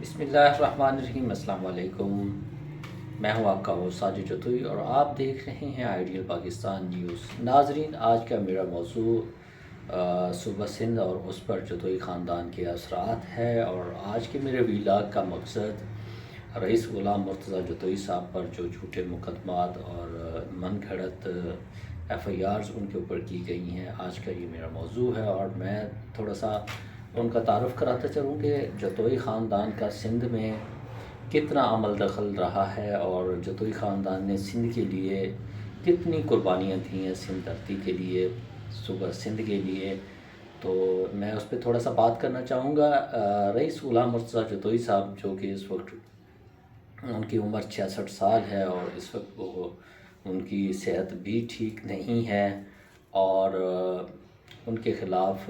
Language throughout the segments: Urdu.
بسم اللہ الرحمن الرحیم۔ السلام علیکم، میں ہوں آپ کا ہوسٹ ساجد جتوئی اور آپ دیکھ رہے ہیں آئیڈیل پاکستان نیوز۔ ناظرین، آج کا میرا موضوع صوبہ سندھ اور اس پر جتوئی خاندان کے اثرات ہے، اور آج کے میرے ویلاگ کا مقصد رئیس غلام مرتضیٰ جتوئی صاحب پر جو جھوٹے مقدمات اور من گھڑت ایف آئی آرز ان کے اوپر کی گئی ہیں، آج کا یہ میرا موضوع ہے۔ اور میں تھوڑا سا ان کا تعارف کراتا چلوں کہ جتوئی خاندان کا سندھ میں کتنا عمل دخل رہا ہے، اور جتوئی خاندان نے سندھ کے لیے کتنی قربانیاں دی ہیں، سندھ دھرتی کے لیے، صوبہ سندھ کے لیے۔ تو میں اس پہ تھوڑا سا بات کرنا چاہوں گا۔ رئیس غلام مرتضیٰ جتوئی صاحب، جو کہ اس وقت ان کی عمر 66 سال ہے، اور اس وقت وہ ان کی صحت بھی ٹھیک نہیں ہے، اور ان کے خلاف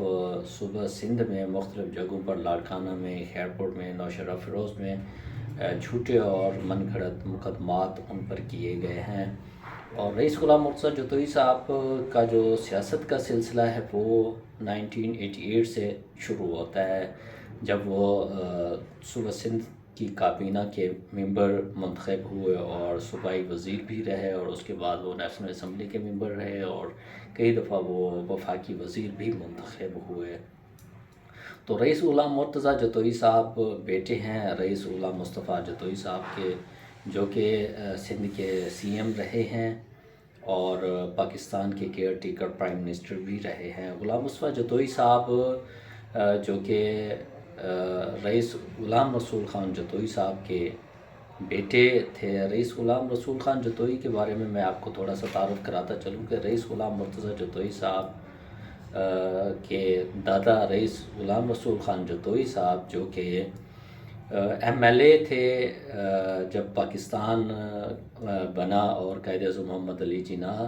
صوبہ سندھ میں مختلف جگہوں پر لاڑکانہ میں، خیرپور میں، نوشہرہ فیروز میں جھوٹے اور من گھڑت مقدمات ان پر کیے گئے ہیں۔ اور رئیس غلام مرتضیٰ جتوئی صاحب کا جو سیاست کا سلسلہ ہے وہ 1988 سے شروع ہوتا ہے، جب وہ صوبہ سندھ کی کابینہ کے ممبر منتخب ہوئے اور صوبائی وزیر بھی رہے، اور اس کے بعد وہ نیشنل اسمبلی کے ممبر رہے، اور کئی دفعہ وہ وفاقی وزیر بھی منتخب ہوئے۔ تو رئیس غلام مرتضیٰ جتوئی صاحب بیٹے ہیں رئیس غلام مصطفیٰ جتوئی صاحب کے، جو کہ سندھ کے سی ایم رہے ہیں اور پاکستان کے کیئر ٹیکر پرائم منسٹر بھی رہے ہیں۔ غلام مصطفیٰ جتوئی صاحب جو کہ رئیس غلام رسول خان جتوئی صاحب کے بیٹے تھے۔ رئیس غلام رسول خان جتوئی کے بارے میں آپ کو تھوڑا سا تعارف کراتا چلوں کہ رئیس غلام مرتضیٰ جتوئی صاحب کے دادا رئیس غلام رسول خان جتوئی صاحب، جو کہ ایم ایل اے تھے جب پاکستان بنا، اور قائد اعظم محمد علی جناح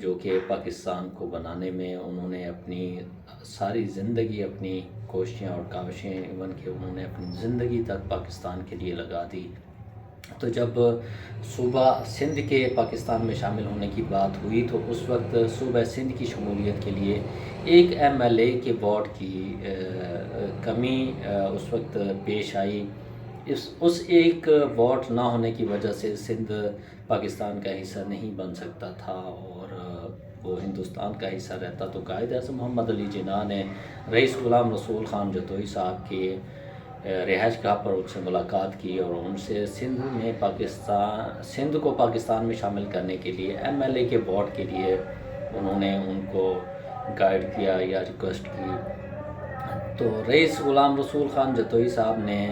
جو کہ پاکستان کو بنانے میں انہوں نے اپنی ساری زندگی، اپنی کوششیں اور کاوشیں، ایون کہ انہوں نے اپنی زندگی تک پاکستان کے لیے لگا دی۔ تو جب صوبہ سندھ کے پاکستان میں شامل ہونے کی بات ہوئی، تو اس وقت صوبہ سندھ کی شمولیت کے لیے ایک ایم ایل اے کے ووٹ کی کمی اس وقت پیش آئی۔ اس ایک ووٹ نہ ہونے کی وجہ سے سندھ پاکستان کا حصہ نہیں بن سکتا تھا، اور وہ ہندوستان کا حصہ رہتا۔ تو قائد اعظم محمد علی جناح نے رئیس غلام رسول خان جتوئی صاحب کے رہائش گاہ پر ان سے ملاقات کی، اور ان سے سندھ کو پاکستان میں شامل کرنے کے لیے ایم ایل اے کے ووٹ کے لیے انہوں نے ان کو گائیڈ کیا یا ریکویسٹ کی۔ تو رئیس غلام رسول خان جتوئی صاحب نے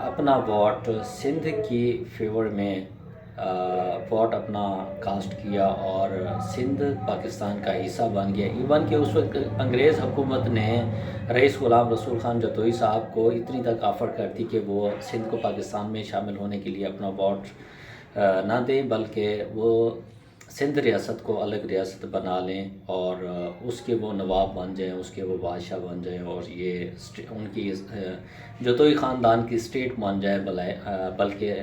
اپنا ووٹ سندھ کی فیور میں ووٹ اپنا کاسٹ کیا، اور سندھ پاکستان کا حصہ بن گیا۔ ایون کہ اس وقت انگریز حکومت نے رئیس غلام رسول خان جتوئی صاحب کو اتنی تک آفر کر دی کہ وہ سندھ کو پاکستان میں شامل ہونے کے لیے اپنا ووٹ نہ دیں، بلکہ وہ سندھ ریاست کو الگ ریاست بنا لیں، اور اس کے وہ نواب بن جائیں، اس کے وہ بادشاہ بن جائیں، اور یہ ان کی جتوئی خاندان کی اسٹیٹ بن جائے، بلکہ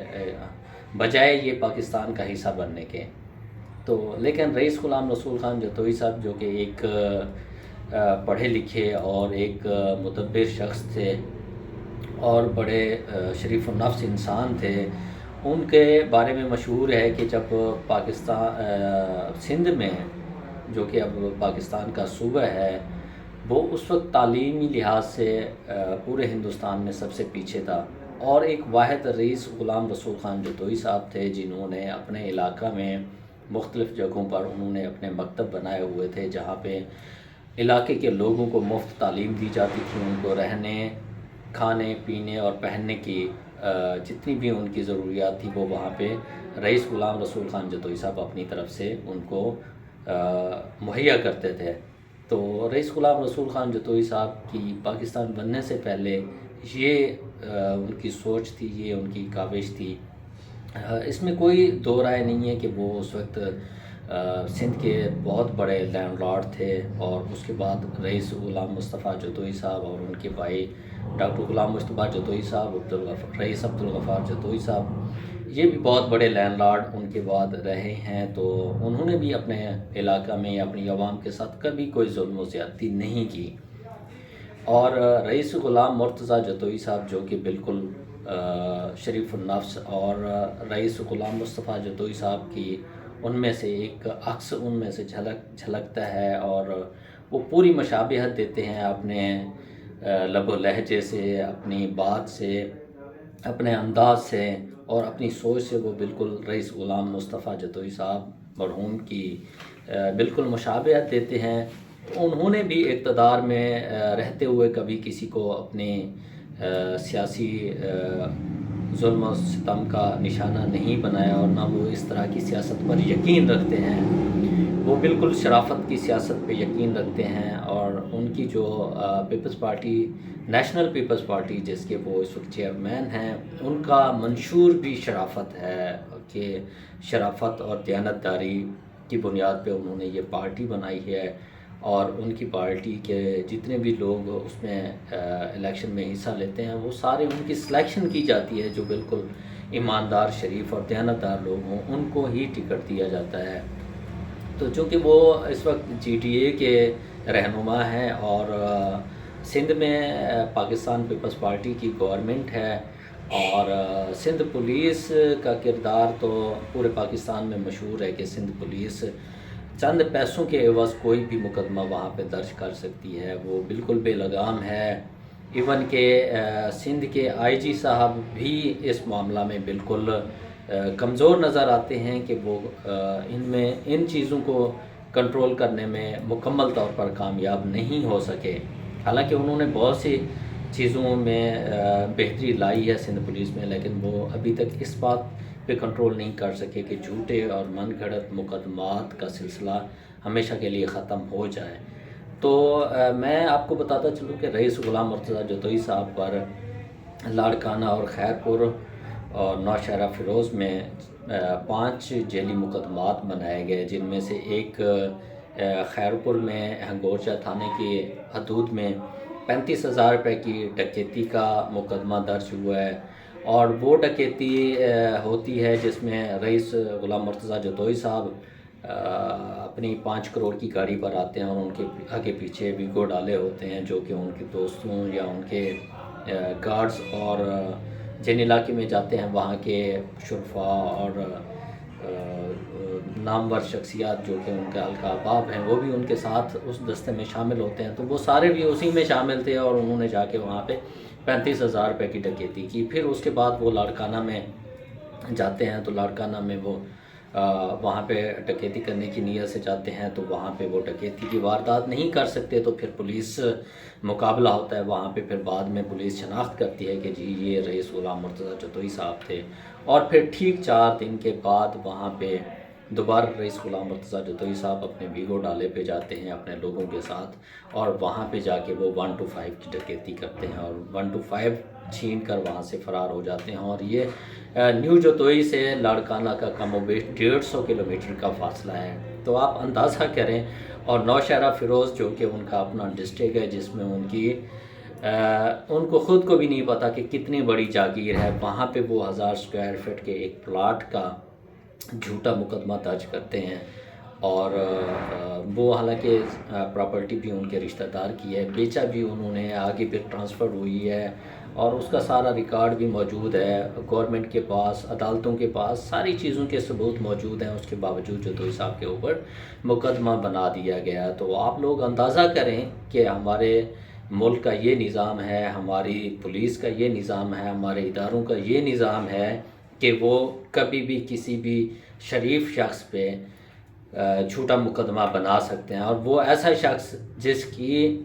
بجائے یہ پاکستان کا حصہ بننے کے۔ تو لیکن رئیس غلام رسول خان جتوئی صاحب، جو کہ ایک پڑھے لکھے اور ایک مدبر شخص تھے اور بڑے شریف النفس انسان تھے، ان کے بارے میں مشہور ہے کہ جب سندھ میں، جو کہ اب پاکستان کا صوبہ ہے، وہ اس وقت تعلیمی لحاظ سے پورے ہندوستان میں سب سے پیچھے تھا، اور ایک واحد رئیس غلام رسول خان جتوئی صاحب تھے جنہوں نے اپنے علاقہ میں مختلف جگہوں پر انہوں نے اپنے مکتب بنائے ہوئے تھے، جہاں پہ علاقے کے لوگوں کو مفت تعلیم دی جاتی تھی، ان کو رہنے، کھانے پینے اور پہننے کی جتنی بھی ان کی ضروریات تھی وہ وہاں پہ رئیس غلام رسول خان جتوئی صاحب اپنی طرف سے ان کو مہیا کرتے تھے۔ تو رئیس غلام رسول خان جتوئی صاحب کی پاکستان بننے سے پہلے یہ ان کی سوچ تھی، یہ ان کی کاوش تھی۔ اس میں کوئی دو رائے نہیں ہے کہ وہ اس وقت سندھ کے بہت بڑے لینڈ لارڈ تھے، اور اس کے بعد رئیس غلام مصطفیٰ جتوئی صاحب اور ان کے بھائی ڈاکٹر غلام مصطفیٰ جتوئی صاحب، رئیس عبدالغفار جتوئی صاحب، یہ بھی بہت بڑے لینڈ لارڈ ان کے بعد رہے ہیں۔ تو انہوں نے بھی اپنے علاقہ میں یا اپنی عوام کے ساتھ کبھی کوئی ظلم و زیادتی نہیں کی۔ اور رئیس غلام مرتضیٰ جتوئی صاحب جو کہ بالکل شریف النفس اور رئیس غلام مصطفیٰ جتوئی صاحب کی ان میں سے ایک عکس ان میں سے جھلکتا ہے، اور وہ پوری مشابہت دیتے ہیں اپنے لب و لہجے سے، اپنی بات سے، اپنے انداز سے اور اپنی سوچ سے وہ بالکل رئیس غلام مصطفیٰ جتوئی صاحب مرحوم کی بالکل مشابہت دیتے ہیں۔ انہوں نے بھی اقتدار میں رہتے ہوئے کبھی کسی کو اپنے سیاسی ظلم و ستم کا نشانہ نہیں بنایا، اور نہ وہ اس طرح کی سیاست پر یقین رکھتے ہیں۔ وہ بالکل شرافت کی سیاست پہ یقین رکھتے ہیں، اور ان کی جو پیپلز پارٹی، نیشنل پیپلز پارٹی جس کے وہ اس وقت چیئرمین ہیں، ان کا منشور بھی شرافت ہے کہ شرافت اور دیانتداری کی بنیاد پہ انہوں نے یہ پارٹی بنائی ہے، اور ان کی پارٹی کے جتنے بھی لوگ اس میں الیکشن میں حصہ لیتے ہیں وہ سارے ان کی سلیکشن کی جاتی ہے، جو بالکل ایماندار، شریف اور دیانتدار لوگ ہوں ان کو ہی ٹکٹ دیا جاتا ہے۔ تو چونکہ وہ اس وقت جی ٹی اے کے رہنما ہیں اور سندھ میں پاکستان پیپلز پارٹی کی گورنمنٹ ہے، اور سندھ پولیس کا کردار تو پورے پاکستان میں مشہور ہے کہ سندھ پولیس چند پیسوں کے عوض کوئی بھی مقدمہ وہاں پہ درج کر سکتی ہے، وہ بالکل بے لگام ہے۔ ایون کہ سندھ کے آئی جی صاحب بھی اس معاملہ میں بالکل کمزور نظر آتے ہیں کہ وہ ان چیزوں کو کنٹرول کرنے میں مکمل طور پر کامیاب نہیں ہو سکے۔ حالانکہ انہوں نے بہت سی چیزوں میں بہتری لائی ہے سندھ پولیس میں، لیکن وہ ابھی تک اس بات پہ کنٹرول نہیں کر سکے کہ جھوٹے اور من گھڑت مقدمات کا سلسلہ ہمیشہ کے لیے ختم ہو جائے۔ تو میں آپ کو بتاتا چلوں کہ رئیس غلام مرتضیٰ جتوئی صاحب پر لاڑکانہ اور خیرپور اور نوشہرہ فیروز میں 5 ذیلی مقدمات بنائے گئے، جن میں سے ایک خیرپور میں ہنگورچہ تھانے کی حدود میں 35,000 روپے کی ڈکیتی کا مقدمہ درج ہوا ہے، اور وہ ڈکیتی ہوتی ہے جس میں رئیس غلام مرتضیٰ جتوئی صاحب اپنی 5 کروڑ کی گاڑی پر آتے ہیں، اور ان کے آگے پیچھے ویگو ڈالے ہوتے ہیں جو کہ ان کے دوستوں یا ان کے گارڈز اور جن علاقے میں جاتے ہیں وہاں کے شرفاء اور نامور شخصیات جو کہ ان کے حلقہ احباب ہیں وہ بھی ان کے ساتھ اس دستے میں شامل ہوتے ہیں، تو وہ سارے بھی اسی میں شامل تھے، اور انہوں نے جا کے وہاں پہ 35,000 روپے کی ڈکیتی کی۔ پھر اس کے بعد وہ لاڑکانہ میں جاتے ہیں، تو لاڑکانہ میں وہ وہاں پہ ڈکیتی کرنے کی نیت سے جاتے ہیں، تو وہاں پہ وہ ڈکیتی کی واردات نہیں کر سکتے، تو پھر پولیس مقابلہ ہوتا ہے وہاں پہ۔ پھر بعد میں پولیس شناخت کرتی ہے کہ جی یہ رئیس غلام مرتضیٰ جتوئی صاحب تھے، اور پھر ٹھیک 4 دن کے بعد وہاں پہ دوبارہ رئیس غلام مرتضیٰ جتوئی صاحب اپنے ویگو ڈالے پہ جاتے ہیں اپنے لوگوں کے ساتھ، اور وہاں پہ جا کے وہ 1 to 5 کی ڈکیتی کرتے ہیں، اور 1 to 5 چھین کر وہاں سے فرار ہو جاتے ہیں۔ اور یہ نیو جتوئی سے لاڑکانہ کا کم و بیش 150 کلومیٹر کا فاصلہ ہے، تو آپ اندازہ کریں۔ اور نوشہرہ فیروز جو کہ ان کا اپنا ڈسٹرکٹ ہے، جس میں ان کو خود کو بھی نہیں پتا کہ کتنی بڑی جاگیر ہے، وہاں پہ وہ 1000 اسکوائر فٹ کے ایک پلاٹ کا جھوٹا مقدمہ درج کرتے ہیں، اور وہ حالانکہ پراپرٹی بھی ان کے رشتہ دار کی ہے، بیچا بھی انہوں نے، آگے پھر ٹرانسفر ہوئی ہے، اور اس کا سارا ریکارڈ بھی موجود ہے گورنمنٹ کے پاس، عدالتوں کے پاس، ساری چیزوں کے ثبوت موجود ہیں۔ اس کے باوجود جتوئی صاحب کے اوپر مقدمہ بنا دیا گیا۔ تو آپ لوگ اندازہ کریں کہ ہمارے ملک کا یہ نظام ہے، ہماری پولیس کا یہ نظام ہے، ہمارے اداروں کا یہ نظام ہے کہ وہ کبھی بھی کسی بھی شریف شخص پہ جھوٹا مقدمہ بنا سکتے ہیں، اور وہ ایسا شخص جس کی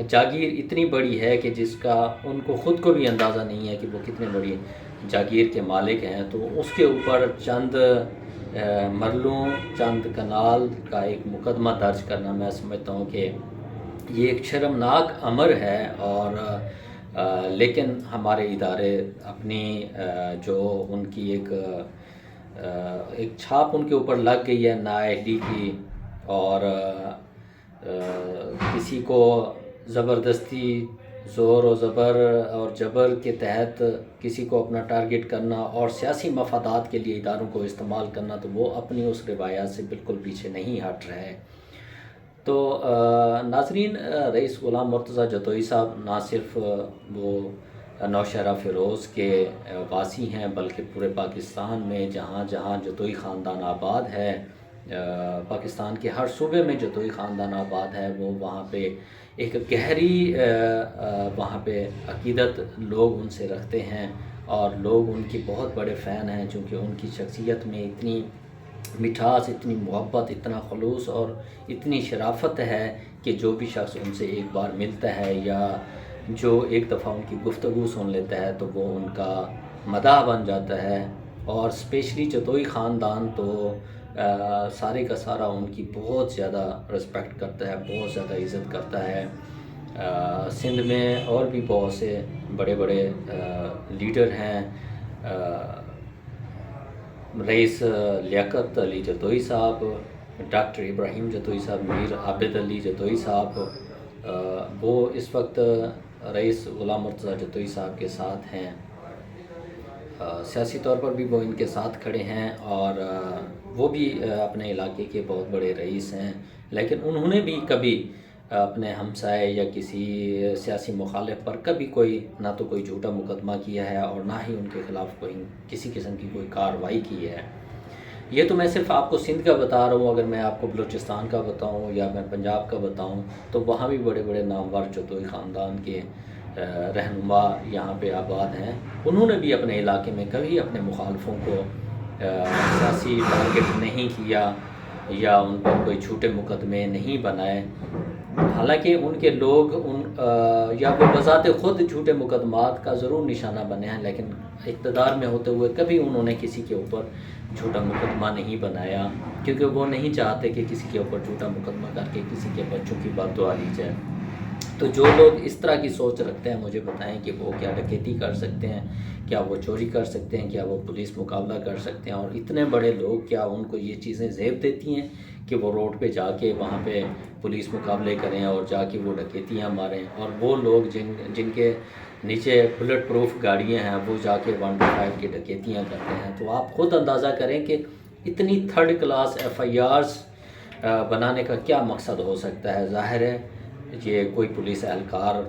جاگیر اتنی بڑی ہے کہ جس کا ان کو خود کو بھی اندازہ نہیں ہے کہ وہ کتنے بڑی جاگیر کے مالک ہیں، تو اس کے اوپر چند مرلوں، چند کنال کا ایک مقدمہ درج کرنا، میں سمجھتا ہوں کہ یہ ایک شرمناک امر ہے۔ اور لیکن ہمارے ادارے اپنی جو ان کی ایک چھاپ ان کے اوپر لگ گئی ہے نااہلی کی، اور کسی کو زبردستی زور و زبر اور جبر کے تحت کسی کو اپنا ٹارگٹ کرنا اور سیاسی مفادات کے لیے اداروں کو استعمال کرنا، تو وہ اپنی اس روایات سے بالکل پیچھے نہیں ہٹ رہے۔ تو ناظرین، رئیس غلام مرتضیٰ جتوئی صاحب نہ صرف وہ نوشہرہ فیروز کے واسی ہیں، بلکہ پورے پاکستان میں جہاں جہاں جتوئی خاندان آباد ہے، پاکستان کے ہر صوبے میں جتوئی خاندان آباد ہے، وہ وہاں پہ ایک گہری وہاں پہ عقیدت لوگ ان سے رکھتے ہیں، اور لوگ ان کی بہت بڑے فین ہیں، چونکہ ان کی شخصیت میں اتنی مٹھاس، اتنی محبت، اتنا خلوص اور اتنی شرافت ہے کہ جو بھی شخص ان سے ایک بار ملتا ہے یا جو ایک دفعہ ان کی گفتگو سن لیتا ہے تو وہ ان کا مداح بن جاتا ہے۔ اور اسپیشلی جتوئی خاندان تو سارے کا سارا ان کی بہت زیادہ رسپیکٹ کرتا ہے، بہت زیادہ عزت کرتا ہے۔ سندھ میں اور بھی بہت سے بڑے بڑے لیڈر ہیں، رئیس لیاقت علی جتوئی صاحب، ڈاکٹر ابراہیم جتوئی صاحب، میر عابد علی جتوئی صاحب، وہ اس وقت رئیس غلام مرتضیٰ جتوئی صاحب کے ساتھ ہیں۔ سیاسی طور پر بھی وہ ان کے ساتھ کھڑے ہیں، اور وہ بھی اپنے علاقے کے بہت بڑے رئیس ہیں، لیکن انہوں نے بھی کبھی اپنے ہمسائے یا کسی سیاسی مخالف پر کبھی کوئی نہ تو کوئی جھوٹا مقدمہ کیا ہے، اور نہ ہی ان کے خلاف کوئی کسی قسم کی کوئی کارروائی کی ہے۔ یہ تو میں صرف آپ کو سندھ کا بتا رہا ہوں، اگر میں آپ کو بلوچستان کا بتاؤں یا میں پنجاب کا بتاؤں تو وہاں بھی بڑے بڑے نامور جتوئی خاندان کے رہنما یہاں پہ آباد ہیں۔ انہوں نے بھی اپنے علاقے میں کبھی اپنے مخالفوں کو سیاسی ٹارگٹ نہیں کیا یا ان پر کوئی جھوٹے مقدمے نہیں بنائے، حالانکہ ان کے لوگ یا وہ بذات خود جھوٹے مقدمات کا ضرور نشانہ بنے ہیں، لیکن اقتدار میں ہوتے ہوئے کبھی انہوں نے کسی کے اوپر جھوٹا مقدمہ نہیں بنایا، کیونکہ وہ نہیں چاہتے کہ کسی کے اوپر جھوٹا مقدمہ کر کے کسی کے بچوں کی بد دعا لی جائے۔ تو جو لوگ اس طرح کی سوچ رکھتے ہیں مجھے بتائیں کہ وہ کیا ڈکیتی کر سکتے ہیں، کیا وہ چوری کر سکتے ہیں، کیا وہ پولیس مقابلہ کر سکتے ہیں، اور اتنے بڑے لوگ کیا ان کو یہ چیزیں زیب دیتی ہیں کہ وہ روڈ پہ جا کے وہاں پہ پولیس مقابلے کریں اور جا کے وہ ڈکیتیاں ماریں، اور وہ لوگ جن کے نیچے بلٹ پروف گاڑیاں ہیں وہ جا کے 125 کی ڈکیتیاں کرتے ہیں۔ تو آپ خود اندازہ کریں کہ اتنی تھرڈ کلاس FIRs بنانے کا کیا مقصد ہو سکتا ہے۔ ظاہر ہے یہ کوئی پولیس اہلکار،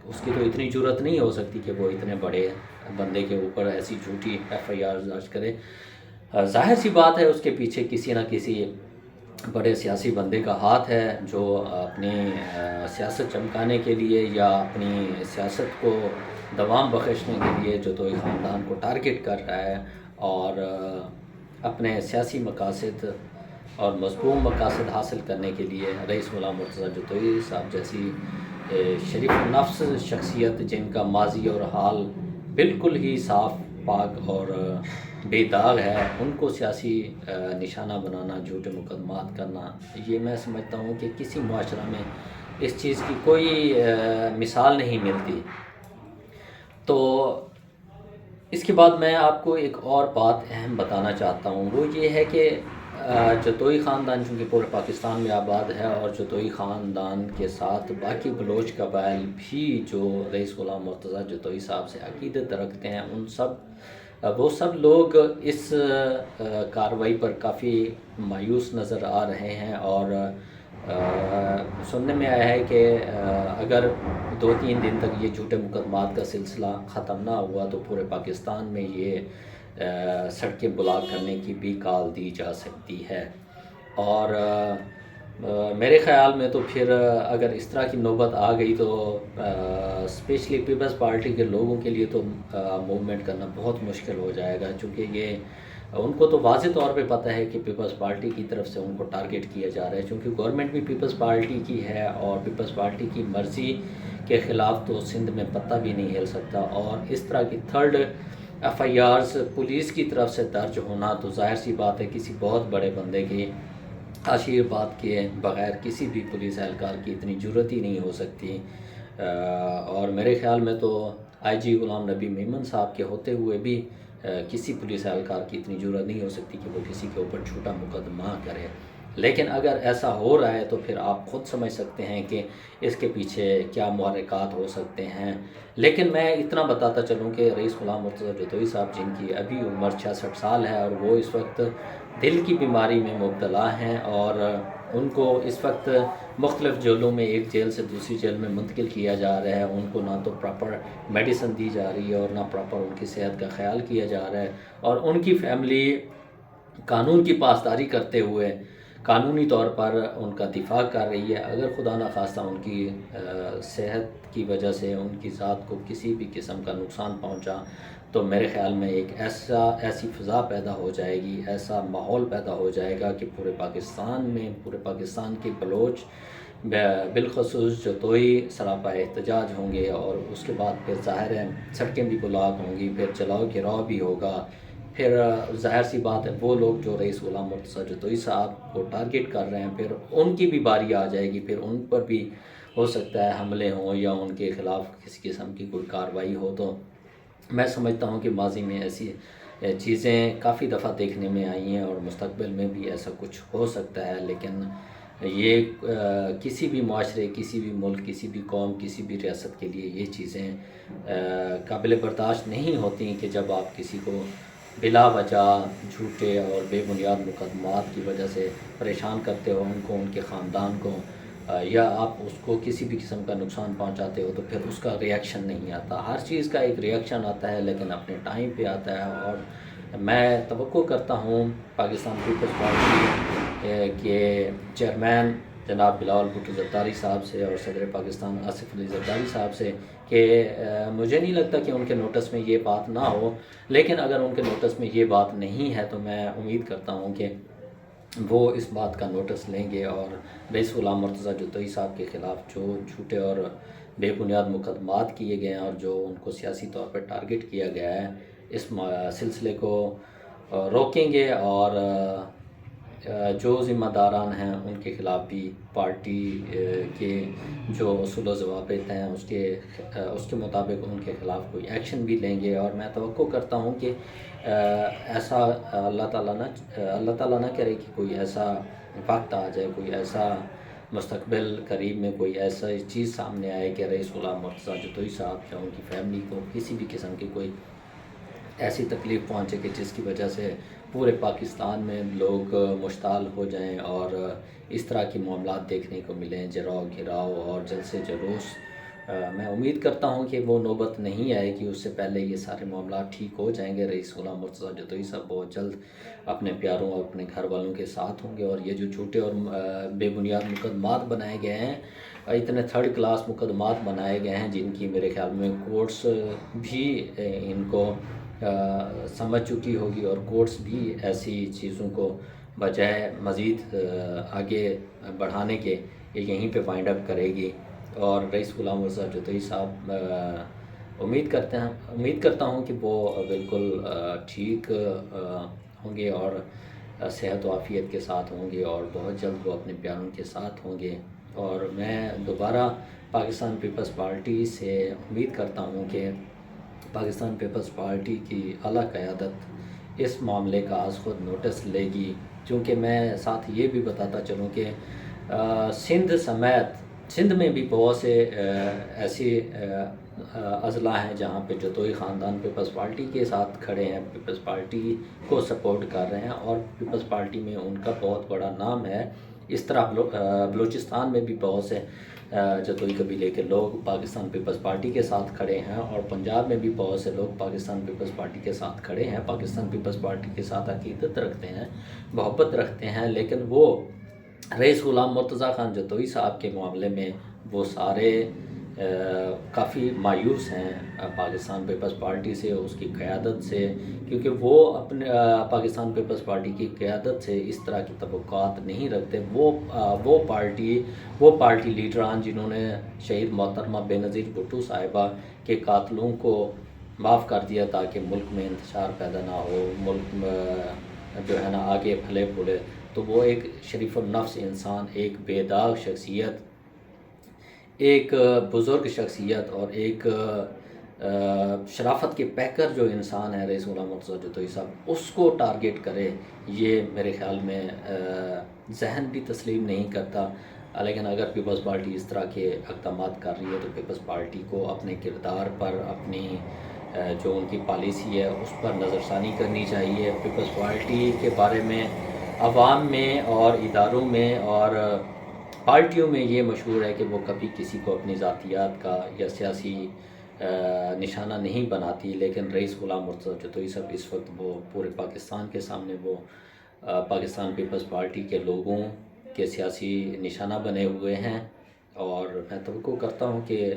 اس کی تو اتنی جرت نہیں ہو سکتی کہ وہ اتنے بڑے بندے کے اوپر ایسی جھوٹی FIR درج کرے۔ ظاہر سی بات ہے اس کے پیچھے کسی نہ کسی بڑے سیاسی بندے کا ہاتھ ہے، جو اپنی سیاست چمکانے کے لیے یا اپنی سیاست کو دوام بخشنے کے لیے جتوئی خاندان کو ٹارگٹ کر رہا ہے، اور اپنے سیاسی مقاصد اور مذموم مقاصد حاصل کرنے کے لیے رئیس غلام مرتضیٰ جتوئی صاحب جیسی شریف النفس شخصیت، جن کا ماضی اور حال بالکل ہی صاف پاک اور بے داغ ہے، ان کو سیاسی نشانہ بنانا، جھوٹے مقدمات کرنا، یہ میں سمجھتا ہوں کہ کسی معاشرہ میں اس چیز کی کوئی مثال نہیں ملتی۔ تو اس کے بعد میں آپ کو ایک اور بات اہم بتانا چاہتا ہوں، وہ یہ ہے کہ جتوئی خاندان چونکہ پورے پاکستان میں آباد ہے، اور جتوئی خاندان کے ساتھ باقی بلوچ قبائل بھی جو رئیس غلام مرتضیٰ جتوئی صاحب سے عقیدت رکھتے ہیں، وہ سب لوگ اس کارروائی پر کافی مایوس نظر آ رہے ہیں، اور سننے میں آیا ہے کہ اگر 2-3 دن تک یہ جھوٹے مقدمات کا سلسلہ ختم نہ ہوا تو پورے پاکستان میں یہ سڑکیں بلاک کرنے کی بھی کال دی جا سکتی ہے۔ اور میرے خیال میں تو پھر اگر اس طرح کی نوبت آ گئی تو اسپیشلی پیپلز پارٹی کے لوگوں کے لیے تو موومنٹ کرنا بہت مشکل ہو جائے گا، چونکہ یہ ان کو تو واضح طور پہ پتہ ہے کہ پیپلز پارٹی کی طرف سے ان کو ٹارگٹ کیا جا رہا ہے، چونکہ گورنمنٹ بھی پیپلز پارٹی کی ہے، اور پیپلز پارٹی کی مرضی کے خلاف تو سندھ میں پتہ بھی نہیں ہل سکتا، اور اس طرح کی تھرڈ FIRs پولیس کی طرف سے درج ہونا تو ظاہر سی بات ہے کسی بہت بڑے بندے کی آشیرواد کے بغیر کسی بھی پولیس اہلکار کی اتنی جرت ہی نہیں ہو سکتی۔ اور میرے خیال میں تو IG غلام نبی میمن صاحب کے ہوتے ہوئے بھی کسی پولیس اہلکار کی اتنی جرت نہیں ہو سکتی کہ وہ کسی کے اوپر جھوٹا مقدمہ کرے۔ لیکن اگر ایسا ہو رہا ہے تو پھر آپ خود سمجھ سکتے ہیں کہ اس کے پیچھے کیا محرکات ہو سکتے ہیں۔ لیکن میں اتنا بتاتا چلوں کہ رئیس غلام مرتضیٰ جتوئی صاحب جن کی ابھی عمر 66 سال ہے، اور وہ اس وقت دل کی بیماری میں مبتلا ہیں، اور ان کو اس وقت مختلف جیلوں میں ایک جیل سے دوسری جیل میں منتقل کیا جا رہا ہے، ان کو نہ تو پراپر میڈیسن دی جا رہی ہے اور نہ پراپر ان کی صحت کا خیال کیا جا رہا ہے، اور ان کی فیملی قانون کی پاسداری کرتے ہوئے قانونی طور پر ان کا دفاع کر رہی ہے۔ اگر خدا نخواستہ ان کی صحت کی وجہ سے ان کی ذات کو کسی بھی قسم کا نقصان پہنچا تو میرے خیال میں ایک ایسی فضا پیدا ہو جائے گی، ایسا ماحول پیدا ہو جائے گا کہ پورے پاکستان کے بلوچ بالخصوص جتوئی سراپا احتجاج ہوں گے، اور اس کے بعد پھر ظاہر ہے سڑکیں بھی بلاک ہوں گی، پھر چلاؤ گراؤ بھی ہوگا۔ پھر ظاہر سی بات ہے وہ لوگ جو رئیس غلام مرتضیٰ جتوئی صاحب کو ٹارگٹ کر رہے ہیں، پھر ان کی بھی باری آ جائے گی، پھر ان پر بھی ہو سکتا ہے حملے ہوں یا ان کے خلاف کسی قسم کی کوئی کارروائی ہو۔ تو میں سمجھتا ہوں کہ ماضی میں ایسی چیزیں کافی دفعہ دیکھنے میں آئی ہیں اور مستقبل میں بھی ایسا کچھ ہو سکتا ہے، لیکن یہ کسی بھی معاشرے، کسی بھی ملک، کسی بھی قوم، کسی بھی ریاست کے لیے یہ چیزیں قابل برداشت نہیں ہوتی کہ جب آپ کسی کو بلا وجہ جھوٹے اور بے بنیاد مقدمات کی وجہ سے پریشان کرتے ہو، ان کو، ان کے خاندان کو، یا آپ اس کو کسی بھی قسم کا نقصان پہنچاتے ہو، تو پھر اس کا ریئیکشن نہیں آتا۔ ہر چیز کا ایک ریئیکشن آتا ہے لیکن اپنے ٹائم پہ آتا ہے، اور میں توقع کرتا ہوں پاکستان پیپلز پارٹی کے چیئرمین جناب بلاول بھٹو زرداری صاحب سے اور صدر پاکستان آصف علی زرداری صاحب سے کہ مجھے نہیں لگتا کہ ان کے نوٹس میں یہ بات نہ ہو، لیکن اگر ان کے نوٹس میں یہ بات نہیں ہے تو میں امید کرتا ہوں کہ وہ اس بات کا نوٹس لیں گے، اور رئیس غلام مرتضیٰ جتوئی صاحب کے خلاف جو جھوٹے اور بے بنیاد مقدمات کیے گئے ہیں اور جو ان کو سیاسی طور پر ٹارگٹ کیا گیا ہے، اس سلسلے کو روکیں گے، اور جو ذمہ داران ہیں ان کے خلاف بھی پارٹی کے جو اصول و ضوابط ہیں اس کے مطابق ان کے خلاف کوئی ایکشن بھی لیں گے۔ اور میں توقع کرتا ہوں کہ ایسا اللہ تعالیٰ نہ کرے کہ کوئی ایسا وقت آ جائے، کوئی ایسا مستقبل قریب میں کوئی ایسا چیز سامنے آئے کہ رئیس غلام مرتضیٰ جتوئی صاحب یا ان کی فیملی کو کسی بھی قسم کی کوئی ایسی تکلیف پہنچے کہ جس کی وجہ سے پورے پاکستان میں لوگ مشتعل ہو جائیں اور اس طرح کی معاملات دیکھنے کو ملیں، جراؤ گھراؤ اور جلسے جلوس۔ میں امید کرتا ہوں کہ وہ نوبت نہیں آئے کہ اس سے پہلے یہ سارے معاملات ٹھیک ہو جائیں گے۔ رئیس غلام مرتضیٰ جتوئی صاحب بہت جلد اپنے پیاروں اور اپنے گھر والوں کے ساتھ ہوں گے، اور یہ جو جھوٹے اور بے بنیاد مقدمات بنائے گئے ہیں، اتنے تھرڈ کلاس مقدمات بنائے گئے ہیں جن کی میرے خیال میں کورٹس بھی ان کو سمجھ چکی ہوگی، اور کورٹس بھی ایسی چیزوں کو بجائے مزید آگے بڑھانے کے یہیں پہ وائنڈ اپ کرے گی۔ اور رئیس غلام مرتضیٰ جتوئی صاحب امید کرتا ہوں کہ وہ بالکل ٹھیک ہوں گے اور صحت و عافیت کے ساتھ ہوں گے، اور بہت جلد وہ اپنے پیاروں کے ساتھ ہوں گے۔ اور میں دوبارہ پاکستان پیپلز پارٹی سے امید کرتا ہوں کہ پاکستان پیپلز پارٹی کی اعلیٰ قیادت اس معاملے کا از خود نوٹس لے گی، کیونکہ میں ساتھ یہ بھی بتاتا چلوں کہ سندھ میں بھی بہت سے ایسی اضلاع ہیں جہاں پہ جتوئی خاندان پیپلز پارٹی کے ساتھ کھڑے ہیں، پیپلز پارٹی کو سپورٹ کر رہے ہیں، اور پیپلز پارٹی میں ان کا بہت بڑا نام ہے۔ اس طرح بلوچستان میں بھی بہت سے جتوئی قبیلے کے لوگ پاکستان پیپلز پارٹی کے ساتھ کھڑے ہیں، اور پنجاب میں بھی بہت سے لوگ پاکستان پیپلز پارٹی کے ساتھ کھڑے ہیں، پاکستان پیپلز پارٹی کے ساتھ عقیدت رکھتے ہیں، محبت رکھتے ہیں، لیکن وہ رئیس غلام مرتضیٰ خان جتوئی صاحب کے معاملے میں وہ سارے کافی مایوس ہیں پاکستان پیپلز پارٹی سے، اس کی قیادت سے، کیونکہ وہ اپنے پاکستان پیپلز پارٹی کی قیادت سے اس طرح کی توقعات نہیں رکھتے۔ وہ پارٹی لیڈران جنہوں نے شہید محترمہ بے نظیر بھٹو صاحبہ کے قاتلوں کو معاف کر دیا تاکہ ملک میں انتشار پیدا نہ ہو، ملک جو ہے نا آگے پھلے پھولے، تو وہ ایک شریف النفس انسان، ایک بے داغ شخصیت، ایک بزرگ شخصیت اور ایک شرافت کے پیکر جو انسان ہے رئیس غلام مرتضیٰ جتوئی صاحب، اس کو ٹارگٹ کرے، یہ میرے خیال میں ذہن بھی تسلیم نہیں کرتا۔ لیکن اگر پیپلز پارٹی اس طرح کے اقدامات کر رہی ہے تو پیپلز پارٹی کو اپنے کردار پر، اپنی جو ان کی پالیسی ہے اس پر نظر ثانی کرنی چاہیے۔ پیپلز پارٹی کے بارے میں عوام میں اور اداروں میں اور پارٹیوں میں یہ مشہور ہے کہ وہ کبھی کسی کو اپنی ذاتیات کا یا سیاسی نشانہ نہیں بناتی، لیکن رئیس غلام مرتضیٰ جتوئی صاحب اس وقت وہ پورے پاکستان کے سامنے وہ پاکستان پیپلز پارٹی کے لوگوں کے سیاسی نشانہ بنے ہوئے ہیں، اور میں توقع کرتا ہوں کہ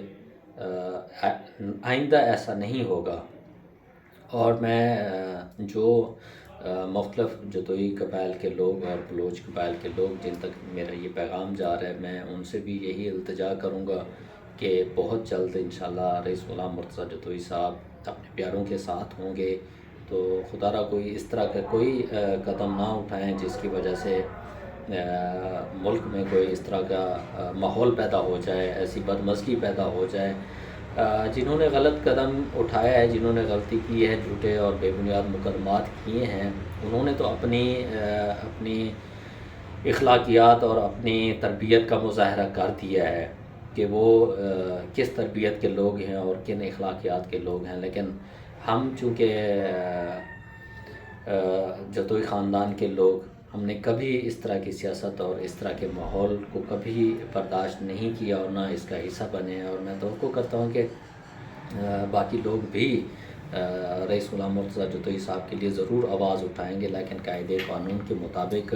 آئندہ ایسا نہیں ہوگا۔ اور میں جو مختلف جتوئی قبائل کے لوگ اور بلوچ قبائل کے لوگ جن تک میرا یہ پیغام جا رہا ہے، میں ان سے بھی یہی التجا کروں گا کہ بہت جلد انشاءاللہ رئیس غلام مرتضیٰ جتوئی صاحب اپنے پیاروں کے ساتھ ہوں گے، تو خدا را کوئی اس طرح کا کوئی قدم نہ اٹھائیں جس کی وجہ سے ملک میں کوئی اس طرح کا ماحول پیدا ہو جائے، ایسی بدمزگی پیدا ہو جائے۔ جنہوں نے غلط قدم اٹھایا ہے، جنہوں نے غلطی کی ہے، جھوٹے اور بے بنیاد مقدمات کیے ہیں، انہوں نے تو اپنی اخلاقیات اور اپنی تربیت کا مظاہرہ کر دیا ہے کہ وہ کس تربیت کے لوگ ہیں اور کن اخلاقیات کے لوگ ہیں۔ لیکن ہم چونکہ جتوئی خاندان کے لوگ، ہم نے کبھی اس طرح کی سیاست اور اس طرح کے ماحول کو کبھی برداشت نہیں کیا اور نہ اس کا حصہ بنے، اور میں توقع کرتا ہوں کہ باقی لوگ بھی رئیس غلام مرتضیٰ جتوئی صاحب کے لیے ضرور آواز اٹھائیں گے، لیکن قاعدے قانون کے مطابق۔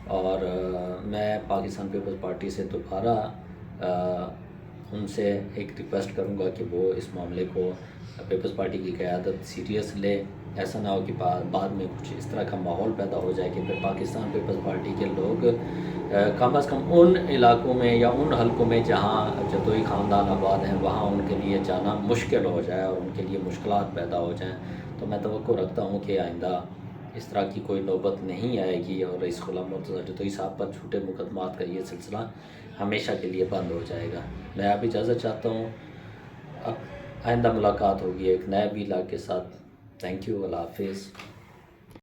اور میں پاکستان پیپلز پارٹی سے دوبارہ ان سے ایک ریکویسٹ کروں گا کہ وہ اس معاملے کو پیپلز پارٹی کی قیادت سیریس لے۔ ایسا نہ ہو کہ بعد میں کچھ اس طرح کا ماحول پیدا ہو جائے کہ پھر پاکستان پیپلز پارٹی کے لوگ کم از کم ان علاقوں میں یا ان حلقوں میں جہاں جتوئی خاندان آباد ہیں وہاں ان کے لیے جانا مشکل ہو جائے اور ان کے لیے مشکلات پیدا ہو جائیں۔ تو میں توقع رکھتا ہوں کہ آئندہ اس طرح کی کوئی نوبت نہیں آئے گی اور رئیس غلام مرتضیٰ جتوئی صاحب پر جھوٹے مقدمات کا یہ سلسلہ ہمیشہ کے لیے بند ہو جائے گا۔ میں اب اجازت چاہتا ہوں، اب آئندہ ملاقات ہوگی ایک نئے ویلاگ کے ساتھ۔ تھینک یو، اللہ حافظ۔